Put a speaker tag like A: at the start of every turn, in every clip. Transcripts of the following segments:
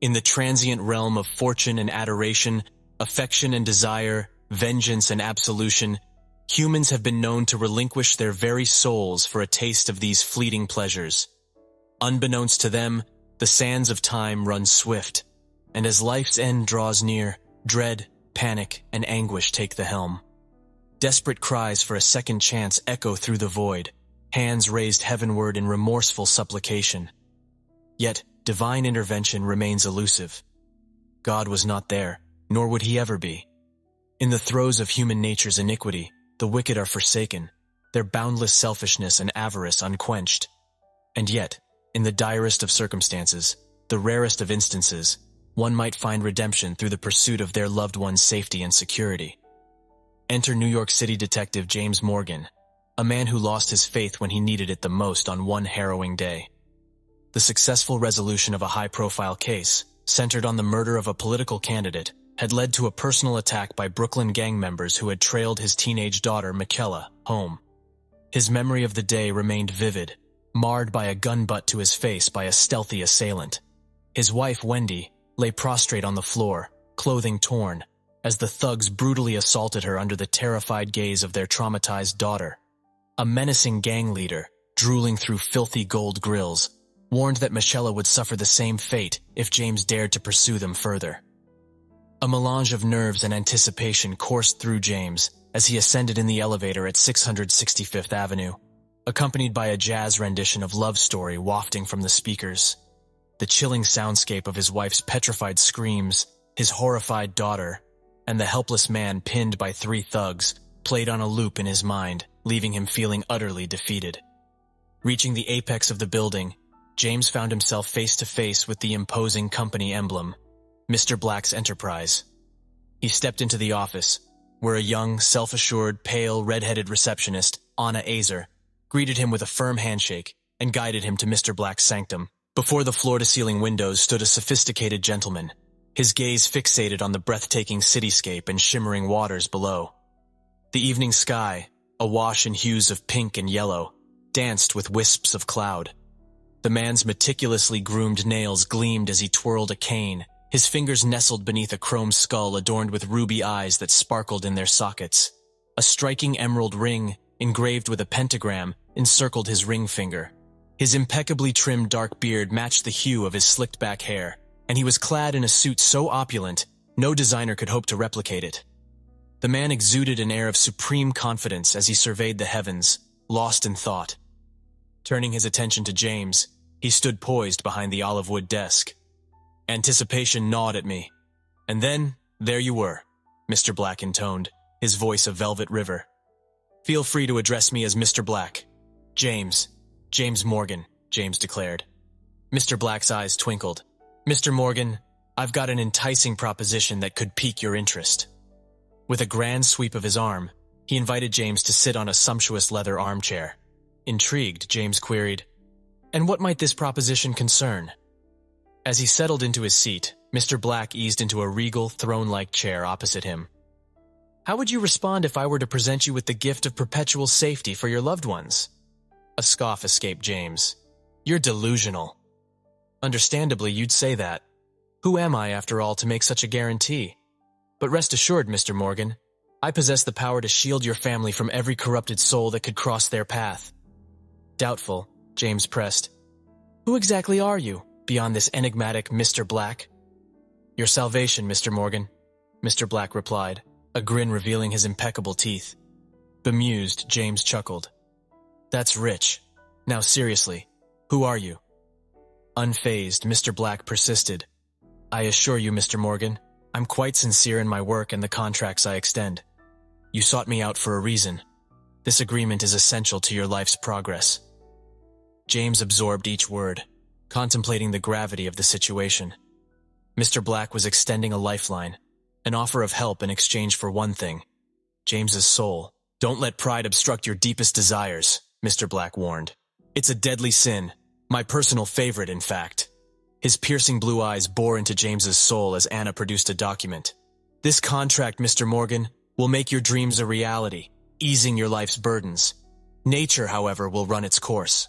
A: In the transient realm of fortune and adoration, affection and desire, vengeance and absolution, humans have been known to relinquish their very souls for a taste of these fleeting pleasures. Unbeknownst to them, the sands of time run swift, and as life's end draws near, dread, panic, and anguish take the helm. Desperate cries for a second chance echo through the void, hands raised heavenward in remorseful supplication. Yet, divine intervention remains elusive. God was not there, nor would he ever be. In the throes of human nature's iniquity, the wicked are forsaken, their boundless selfishness and avarice unquenched. And yet, in the direst of circumstances, the rarest of instances, one might find redemption through the pursuit of their loved one's safety and security. Enter New York City detective James Morgan, a man who lost his faith when he needed it the most on one harrowing day. The successful resolution of a high-profile case, centered on the murder of a political candidate, had led to a personal attack by Brooklyn gang members who had trailed his teenage daughter, Michella, home. His memory of the day remained vivid, marred by a gun butt to his face by a stealthy assailant. His wife, Wendy, lay prostrate on the floor, clothing torn, as the thugs brutally assaulted her under the terrified gaze of their traumatized daughter. A menacing gang leader, drooling through filthy gold grills, warned that Michella would suffer the same fate if James dared to pursue them further. A melange of nerves and anticipation coursed through James as he ascended in the elevator at 665th Avenue, accompanied by a jazz rendition of Love Story wafting from the speakers. The chilling soundscape of his wife's petrified screams, his horrified daughter, and the helpless man pinned by 3 thugs played on a loop in his mind, leaving him feeling utterly defeated. Reaching the apex of the building, James found himself face to face with the imposing company emblem, Mr. Black's Enterprise. He stepped into the office, where a young, self-assured, pale, red-headed receptionist, Anna Azer, greeted him with a firm handshake and guided him to Mr. Black's sanctum. Before the floor-to-ceiling windows stood a sophisticated gentleman, his gaze fixated on the breathtaking cityscape and shimmering waters below. The evening sky, awash in hues of pink and yellow, danced with wisps of cloud. The man's meticulously groomed nails gleamed as he twirled a cane, his fingers nestled beneath a chrome skull adorned with ruby eyes that sparkled in their sockets. A striking emerald ring, engraved with a pentagram, encircled his ring finger. His impeccably trimmed dark beard matched the hue of his slicked-back hair, and he was clad in a suit so opulent, no designer could hope to replicate it. The man exuded an air of supreme confidence as he surveyed the heavens, lost in thought. Turning his attention to James, he stood poised behind the olive-wood desk. Anticipation gnawed at me. And then, there you were, Mr. Black intoned, his voice a velvet river. Feel free to address me as Mr. Black. James Morgan, James declared. Mr. Black's eyes twinkled. Mr. Morgan, I've got an enticing proposition that could pique your interest. With a grand sweep of his arm, he invited James to sit on a sumptuous leather armchair. Intrigued, James queried, "And what might this proposition concern?" As he settled into his seat, Mr. Black eased into a regal, throne-like chair opposite him. "How would you respond if I were to present you with the gift of perpetual safety for your loved ones?" A scoff escaped James. "You're delusional." "Understandably, you'd say that. Who am I, after all, to make such a guarantee? But rest assured, Mr. Morgan, I possess the power to shield your family from every corrupted soul that could cross their path." Doubtful, James pressed. "Who exactly are you, beyond this enigmatic Mr. Black?" "Your salvation, Mr. Morgan," Mr. Black replied, a grin revealing his impeccable teeth. Bemused, James chuckled. "That's rich. Now seriously, who are you?" Unfazed, Mr. Black persisted. "I assure you, Mr. Morgan, I'm quite sincere in my work and the contracts I extend. You sought me out for a reason. This agreement is essential to your life's progress." James absorbed each word, contemplating the gravity of the situation. Mr. Black was extending a lifeline, an offer of help in exchange for one thing: James's soul. "Don't let pride obstruct your deepest desires," Mr. Black warned. "It's a deadly sin, my personal favorite, in fact." His piercing blue eyes bore into James's soul as Anna produced a document. "This contract, Mr. Morgan, will make your dreams a reality, easing your life's burdens. Nature, however, will run its course."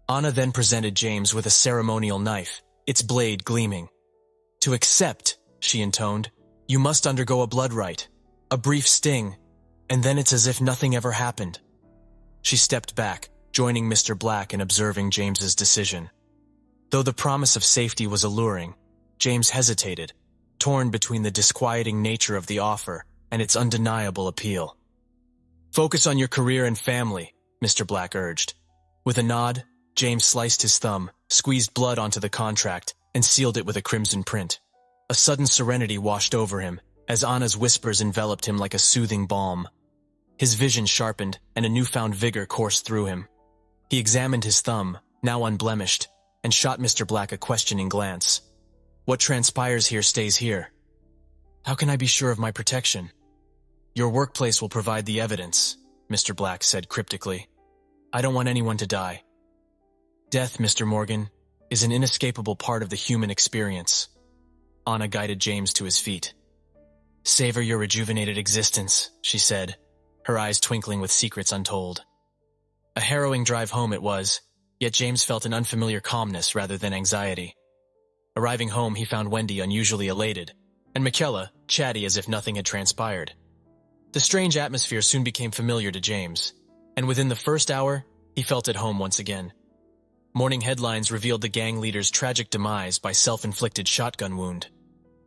A: Anna then presented James with a ceremonial knife, its blade gleaming. To accept, she intoned, you must undergo a blood rite, a brief sting, and then it's as if nothing ever happened. She stepped back, joining Mr. Black in observing James's decision. Though the promise of safety was alluring, James hesitated, torn between the disquieting nature of the offer and its undeniable appeal. Focus on your career and family, Mr. Black urged. With a nod, James sliced his thumb, squeezed blood onto the contract, and sealed it with a crimson print. A sudden serenity washed over him, as Anna's whispers enveloped him like a soothing balm. His vision sharpened, and a newfound vigor coursed through him. He examined his thumb, now unblemished, and shot Mr. Black a questioning glance. What transpires here stays here. How can I be sure of my protection? Your workplace will provide the evidence, Mr. Black said cryptically. I don't want anyone to die. Death, Mr. Morgan, is an inescapable part of the human experience. Anna guided James to his feet. Savor your rejuvenated existence, she said, her eyes twinkling with secrets untold. A harrowing drive home it was, yet James felt an unfamiliar calmness rather than anxiety. Arriving home, he found Wendy unusually elated, and Michella chatty as if nothing had transpired. The strange atmosphere soon became familiar to James, and within the first hour, he felt at home once again. Morning headlines revealed the gang leader's tragic demise by self-inflicted shotgun wound.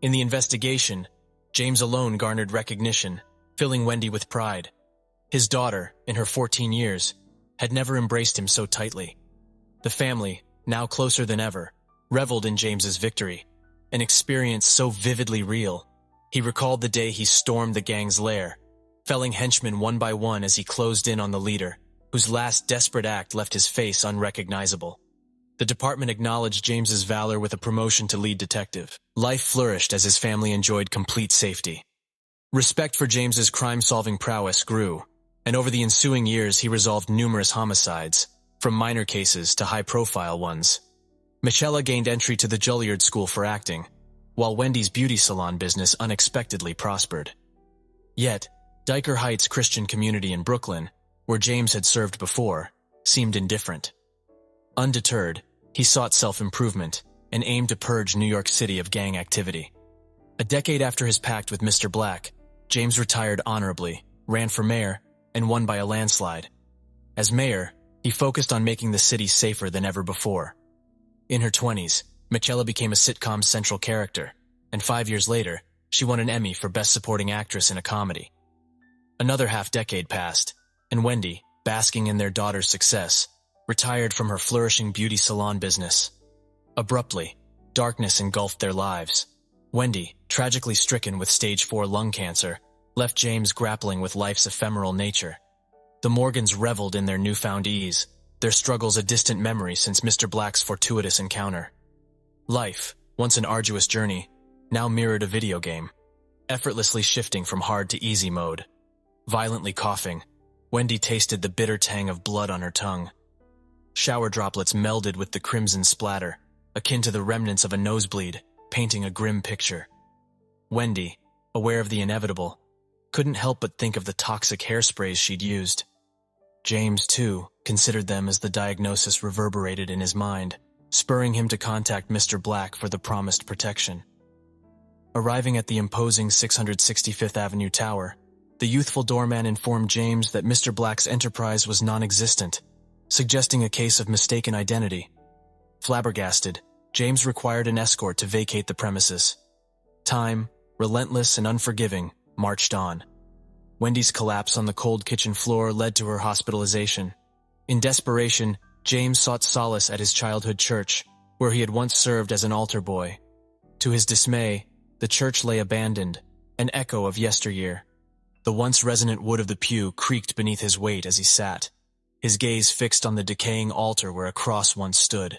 A: In the investigation, James alone garnered recognition, filling Wendy with pride. His daughter, in her 14 years, had never embraced him so tightly. The family, now closer than ever, reveled in James's victory, an experience so vividly real. He recalled the day he stormed the gang's lair, felling henchmen one by one as he closed in on the leader, whose last desperate act left his face unrecognizable. The department acknowledged James's valor with a promotion to lead detective. Life flourished as his family enjoyed complete safety. Respect for James's crime-solving prowess grew, and over the ensuing years he resolved numerous homicides, from minor cases to high-profile ones. Michella gained entry to the Juilliard School for acting, while Wendy's beauty salon business unexpectedly prospered. Yet, Dyker Heights Christian community in Brooklyn, where James had served before, seemed indifferent. Undeterred, he sought self-improvement and aimed to purge New York City of gang activity. A decade after his pact with Mr. Black, James retired honorably, ran for mayor, and won by a landslide. As mayor, he focused on making the city safer than ever before. In her 20s, Michella became a sitcom's central character, and 5 years later, she won an Emmy for Best Supporting Actress in a Comedy. Another half-decade passed, and Wendy, basking in their daughter's success, retired from her flourishing beauty salon business. Abruptly, darkness engulfed their lives. Wendy, tragically stricken with stage 4 lung cancer, left James grappling with life's ephemeral nature. The Morgans reveled in their newfound ease, their struggles a distant memory since Mr. Black's fortuitous encounter. Life, once an arduous journey, now mirrored a video game, effortlessly shifting from hard to easy mode. Violently coughing, Wendy tasted the bitter tang of blood on her tongue. Shower droplets melded with the crimson splatter, akin to the remnants of a nosebleed, painting a grim picture. Wendy, aware of the inevitable, couldn't help but think of the toxic hairsprays she'd used. James, too, considered them as the diagnosis reverberated in his mind, spurring him to contact Mr. Black for the promised protection. Arriving at the imposing 665th Avenue Tower, the youthful doorman informed James that Mr. Black's enterprise was non-existent, suggesting a case of mistaken identity. Flabbergasted, James required an escort to vacate the premises. Time, relentless and unforgiving, marched on. Wendy's collapse on the cold kitchen floor led to her hospitalization. In desperation, James sought solace at his childhood church, where he had once served as an altar boy. To his dismay, the church lay abandoned, an echo of yesteryear. The once resonant wood of the pew creaked beneath his weight as he sat, his gaze fixed on the decaying altar where a cross once stood.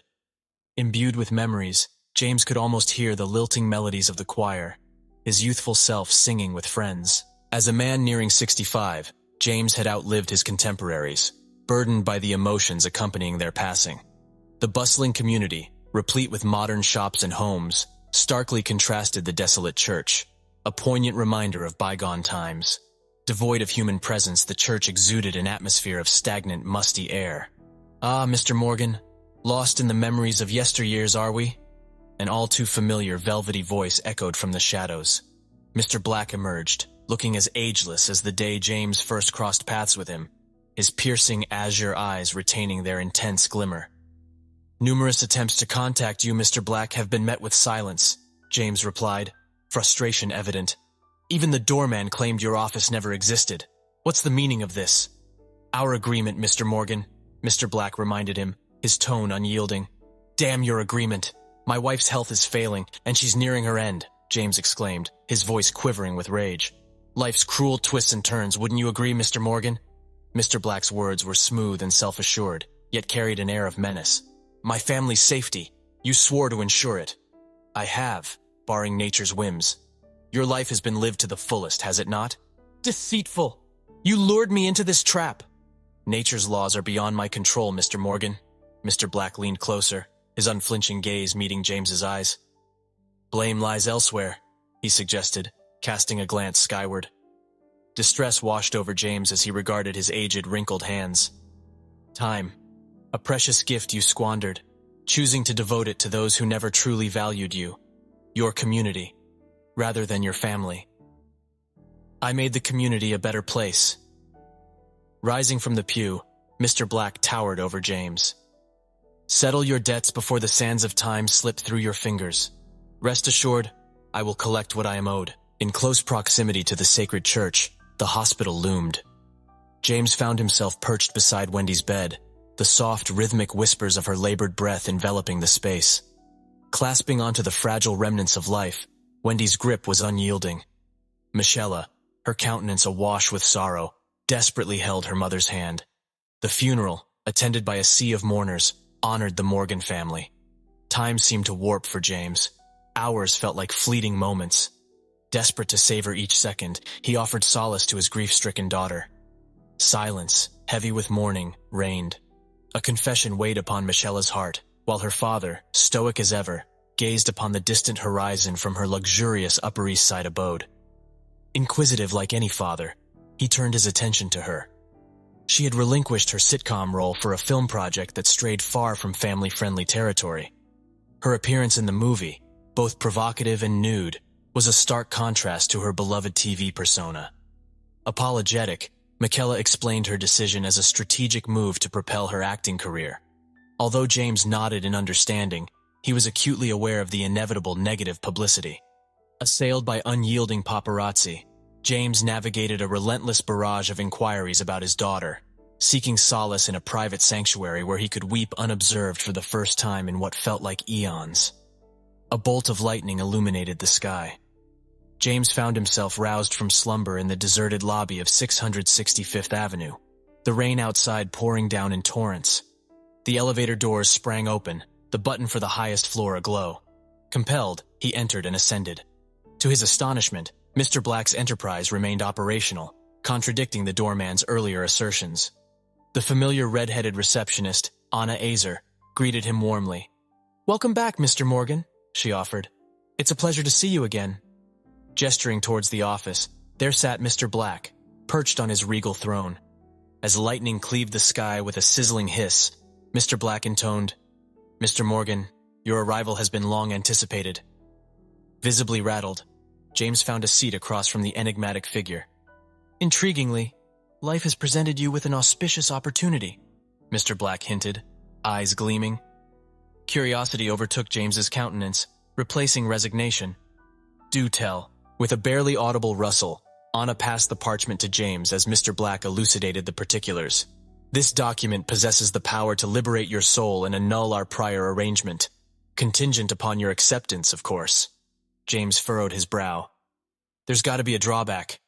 A: Imbued with memories, James could almost hear the lilting melodies of the choir, his youthful self singing with friends. As a man nearing 65, James had outlived his contemporaries, burdened by the emotions accompanying their passing. The bustling community, replete with modern shops and homes, starkly contrasted the desolate church, a poignant reminder of bygone times. Devoid of human presence, the church exuded an atmosphere of stagnant, musty air. Ah, Mr. Morgan, lost in the memories of yesteryears, are we? An all too familiar velvety voice echoed from the shadows. Mr. Black emerged, looking as ageless as the day James first crossed paths with him, his piercing azure eyes retaining their intense glimmer. "Numerous attempts to contact you, Mr. Black, have been met with silence," James replied, frustration evident. "Even the doorman claimed your office never existed. What's the meaning of this?" "Our agreement, Mr. Morgan," Mr. Black reminded him, his tone unyielding. "Damn your agreement. My wife's health is failing, and she's nearing her end," James exclaimed, his voice quivering with rage. "Life's cruel twists and turns, wouldn't you agree, Mr. Morgan?" Mr. Black's words were smooth and self-assured, yet carried an air of menace. "My family's safety. You swore to ensure it." "I have, barring nature's whims. Your life has been lived to the fullest, has it not?" "Deceitful! You lured me into this trap." "Nature's laws are beyond my control, Mr. Morgan." Mr. Black leaned closer, his unflinching gaze meeting James's eyes. "Blame lies elsewhere," he suggested, casting a glance skyward. Distress washed over James as he regarded his aged, wrinkled hands. "Time. A precious gift you squandered, choosing to devote it to those who never truly valued you, your community, rather than your family. I made the community a better place." Rising from the pew, Mr. Black towered over James. "Settle your debts before the sands of time slip through your fingers. Rest assured, I will collect what I am owed." In close proximity to the sacred church, the hospital loomed. James found himself perched beside Wendy's bed, the soft, rhythmic whispers of her labored breath enveloping the space. Clasping onto the fragile remnants of life, Wendy's grip was unyielding. Michella, her countenance awash with sorrow, desperately held her mother's hand. The funeral, attended by a sea of mourners, honored the Morgan family. Time seemed to warp for James. Hours felt like fleeting moments. Desperate to savor each second, he offered solace to his grief-stricken daughter. Silence, heavy with mourning, reigned. A confession weighed upon Michella's heart, while her father, stoic as ever, gazed upon the distant horizon from her luxurious Upper East Side abode. Inquisitive like any father, he turned his attention to her. She had relinquished her sitcom role for a film project that strayed far from family-friendly territory. Her appearance in the movie, both provocative and nude, was a stark contrast to her beloved TV persona. Apologetic, Michella explained her decision as a strategic move to propel her acting career. Although James nodded in understanding, he was acutely aware of the inevitable negative publicity. Assailed by unyielding paparazzi, James navigated a relentless barrage of inquiries about his daughter, seeking solace in a private sanctuary where he could weep unobserved for the first time in what felt like eons. A bolt of lightning illuminated the sky. James found himself roused from slumber in the deserted lobby of 665th Avenue, the rain outside pouring down in torrents. The elevator doors sprang open, the button for the highest floor aglow. Compelled, he entered and ascended. To his astonishment, Mr. Black's enterprise remained operational, contradicting the doorman's earlier assertions. The familiar red-headed receptionist, Anna Azer, greeted him warmly. "Welcome back, Mr. Morgan," she offered. "It's a pleasure to see you again." Gesturing towards the office, there sat Mr. Black, perched on his regal throne. As lightning cleaved the sky with a sizzling hiss, Mr. Black intoned, "Mr. Morgan, your arrival has been long anticipated." Visibly rattled, James found a seat across from the enigmatic figure. "Intriguingly, life has presented you with an auspicious opportunity," Mr. Black hinted, eyes gleaming. Curiosity overtook James's countenance, replacing resignation. "Do tell." With a barely audible rustle, Anna passed the parchment to James as Mr. Black elucidated the particulars. "This document possesses the power to liberate your soul and annul our prior arrangement. Contingent upon your acceptance, of course." James furrowed his brow. "There's got to be a drawback."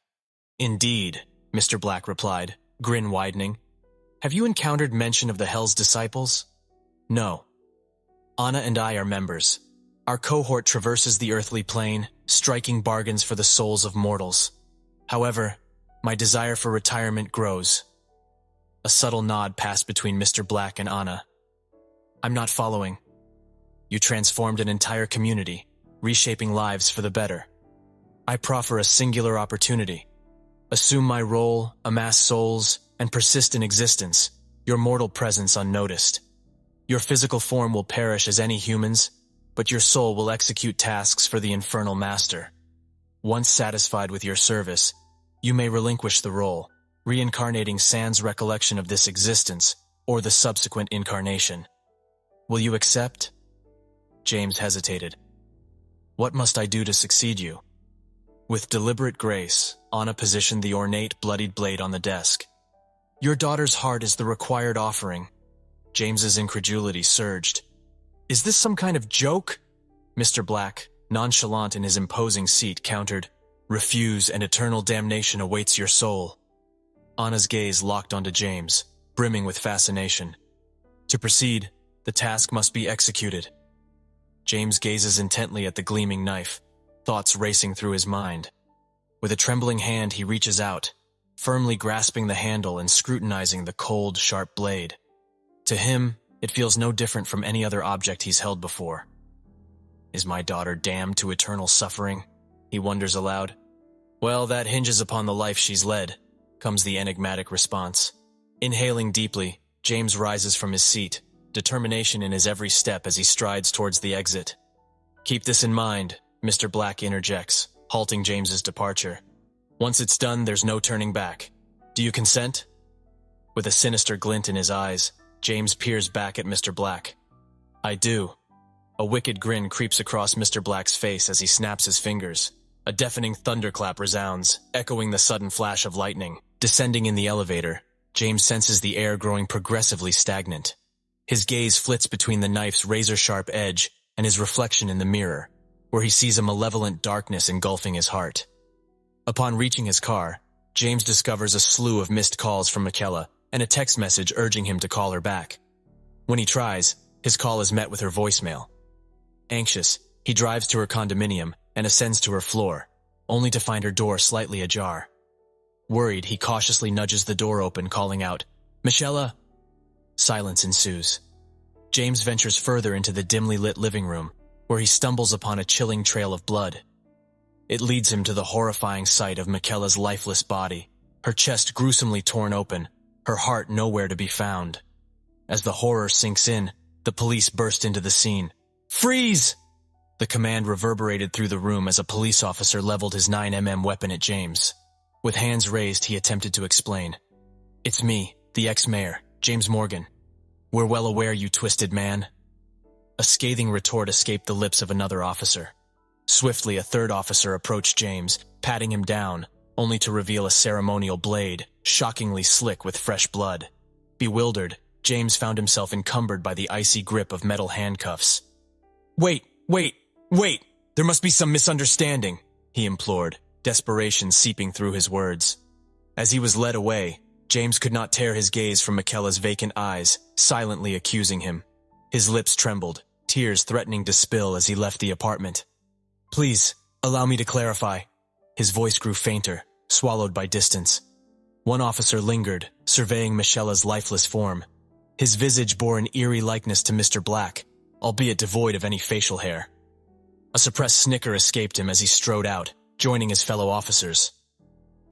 A: "Indeed," Mr. Black replied, grin widening. "Have you encountered mention of the Hell's Disciples?" "No. Anna and I are members. Our cohort traverses the earthly plane, striking bargains for the souls of mortals. However, my desire for retirement grows." A subtle nod passed between Mr. Black and Anna. "I'm not following." "You transformed an entire community, reshaping lives for the better. I proffer a singular opportunity. Assume my role, amass souls, and persist in existence, your mortal presence unnoticed. Your physical form will perish as any human's, but your soul will execute tasks for the infernal master. Once satisfied with your service, you may relinquish the role, reincarnating sans recollection of this existence or the subsequent incarnation. Will you accept? James hesitated. What must I do to succeed you? With deliberate grace, Anna positioned the ornate, bloodied blade on the desk. Your daughter's heart is the required offering. James's incredulity surged. Is this some kind of joke? Mr. Black, nonchalant in his imposing seat, countered, Refuse and eternal damnation awaits your soul. Anna's gaze locked onto James, brimming with fascination. To proceed, the task must be executed. James gazes intently at the gleaming knife, thoughts racing through his mind. With a trembling hand, he reaches out, firmly grasping the handle and scrutinizing the cold, sharp blade. To him, it feels no different from any other object he's held before. Is my daughter damned to eternal suffering? He wonders aloud. Well, that hinges upon the life she's led, comes the enigmatic response. Inhaling deeply, James rises from his seat, determination in his every step as he strides towards the exit. Keep this in mind, Mr. Black interjects, halting James's departure. Once it's done, there's no turning back. Do you consent? With a sinister glint in his eyes, James peers back at Mr. Black. I do. A wicked grin creeps across Mr. Black's face as he snaps his fingers. A deafening thunderclap resounds, echoing the sudden flash of lightning. Descending in the elevator, James senses the air growing progressively stagnant. His gaze flits between the knife's razor-sharp edge and his reflection in the mirror, where he sees a malevolent darkness engulfing his heart. Upon reaching his car, James discovers a slew of missed calls from Michella and a text message urging him to call her back. When he tries, his call is met with her voicemail. Anxious, he drives to her condominium and ascends to her floor, only to find her door slightly ajar. Worried, he cautiously nudges the door open, calling out, Michella! Silence ensues. James ventures further into the dimly lit living room, where he stumbles upon a chilling trail of blood. It leads him to the horrifying sight of Michella's lifeless body, her chest gruesomely torn open, her heart nowhere to be found. As the horror sinks in, the police burst into the scene. Freeze! The command reverberated through the room as a police officer leveled his 9mm weapon at James. With hands raised, he attempted to explain. It's me, the ex-mayor, James Morgan. We're well aware, you twisted man. A scathing retort escaped the lips of another officer. Swiftly, a third officer approached James, patting him down, only to reveal a ceremonial blade, shockingly slick with fresh blood. Bewildered, James found himself encumbered by the icy grip of metal handcuffs. Wait! There must be some misunderstanding, he implored, desperation seeping through his words. As he was led away, James could not tear his gaze from Michella's vacant eyes, silently accusing him. His lips trembled, tears threatening to spill as he left the apartment. Please, allow me to clarify. His voice grew fainter, swallowed by distance. One officer lingered, surveying Michella's lifeless form. His visage bore an eerie likeness to Mr. Black, albeit devoid of any facial hair. A suppressed snicker escaped him as he strode out, joining his fellow officers.